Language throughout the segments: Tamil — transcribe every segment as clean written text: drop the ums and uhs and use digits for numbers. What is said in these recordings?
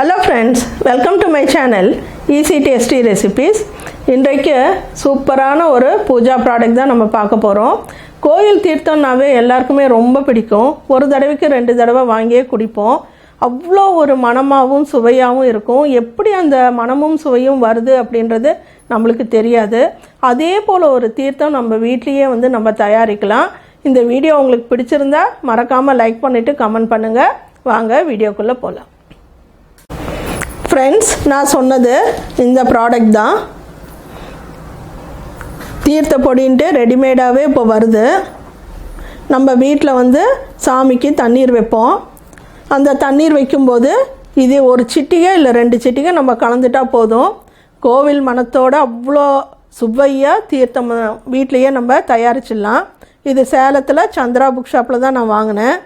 Hello friends, welcome to my channel Easy Tasty Recipes. இன்றைக்கு சூப்பரான ஒரு பூஜா ப்ராடக்ட் தான் நம்ம பார்க்க போகிறோம். கோயில் தீர்த்தம்னாவே எல்லாருக்குமே ரொம்ப பிடிக்கும். ஒரு தடவைக்கு 2 தடவை வாங்கியே குடிப்போம். அவ்வளோ ஒரு மணமாகவும் சுவையாகவும் இருக்கும். எப்படி அந்த மணமும் சுவையும் வருது அப்படின்றது நம்மளுக்கு தெரியாது. அதே போல் ஒரு தீர்த்தம் நம்ம வீட்லேயே நம்ம தயாரிக்கலாம். இந்த வீடியோ உங்களுக்கு பிடிச்சிருந்தா மறக்காமல் லைக் பண்ணிவிட்டு கமெண்ட் பண்ணுங்கள். வாங்க வீடியோக்குள்ளே போகலாம். ஃப்ரெண்ட்ஸ், நான் சொன்னது இந்த ப்ராடக்ட் தான். தீர்த்த பொடின்ட்டு ரெடிமேடாகவே இப்போ வருது. நம்ம வீட்டில் சாமிக்கு தண்ணீர் வைப்போம். அந்த தண்ணீர் வைக்கும்போது இது ஒரு சிட்டிகை இல்லை 2 சிட்டிகை நம்ம கலந்துட்டா போதும். கோவில் மணத்தோடு அவ்வளோ சுவையாக தீர்த்தம் வீட்லேயே நம்ம தயாரிச்சிடலாம். இது சேலத்தில் சந்திரா புக் ஷாப்பில் தான் நான் வாங்கினேன்.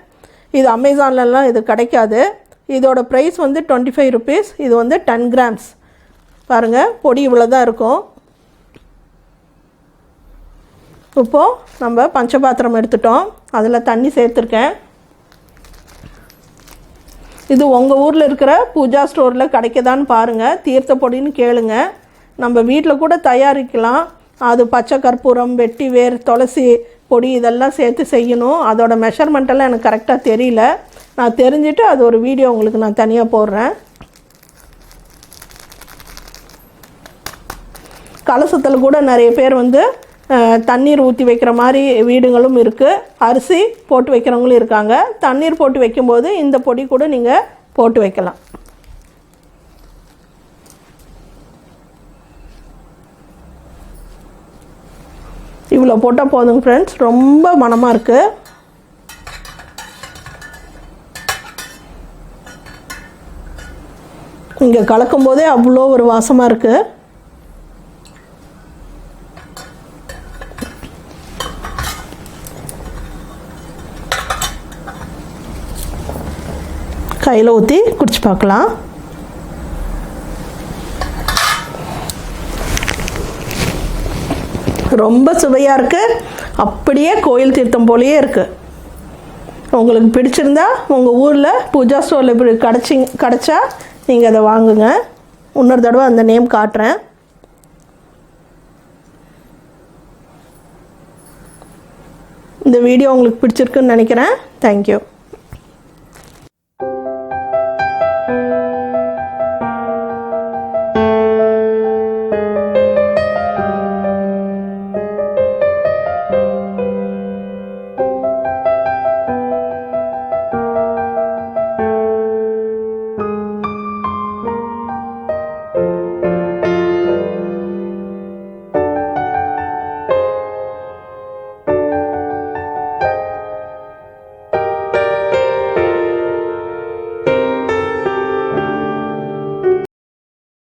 இது அமேசான்லலாம் இது கிடைக்காது. இதோட ப்ரைஸ் 25 rupees. இது 10 grams. பாருங்கள், பொடி இவ்வளோ தான் இருக்கும். இப்போது நம்ம பஞ்சபாத்திரம் எடுத்துட்டோம். அதில் தண்ணி சேர்த்துருக்கேன். இது உங்கள் ஊரில் இருக்கிற பூஜா ஸ்டோரில் கிடைக்கதான்னு பாருங்கள். தீர்த்த பொடின்னு கேளுங்க. நம்ம வீட்டில் கூட தயாரிக்கலாம். அது பச்சை கற்பூரம், வெட்டி வேர், துளசி பொடி இதெல்லாம் சேர்த்து செய்யணும். அதோட மெஷர்மெண்ட்டெல்லாம் எனக்கு கரெக்டாக தெரியல. நான் தெரிஞ்சுட்டு அது ஒரு வீடியோ உங்களுக்கு நான் தனியாக போடுறேன். கலசத்தில் கூட நிறைய பேர் தண்ணீர் ஊற்றி வைக்கிற மாதிரி வீடுகளும் இருக்குது. அரிசி போட்டு வைக்கிறவங்களும் இருக்காங்க. தண்ணீர் போட்டு வைக்கும்போது இந்த பொடி கூட நீங்கள் போட்டு வைக்கலாம். இவ்வளோ போட்டால் போதுங்க ஃப்ரெண்ட்ஸ். ரொம்ப மணமாக இருக்குது. இங்கே கலக்கும் போதே அவ்வளோ ஒரு வாசமாக இருக்குது. கையில் ஊற்றி குடிச்சு பார்க்கலாம். ரொம்ப சுவையாக இருக்குது. அப்படியே கோயில் தீர்த்தம் போலேயே இருக்குது. உங்களுக்கு பிடிச்சிருந்தா உங்கள் ஊரில் பூஜா ஸ்டோரில் இப்படி கிடச்சா நீங்கள் அதை வாங்குங்க. இன்னொரு தடவை அந்த நேம் காட்டுறேன். இந்த வீடியோ உங்களுக்கு பிடிச்சிருக்குன்னு நினைக்கிறேன். தேங்க்யூ.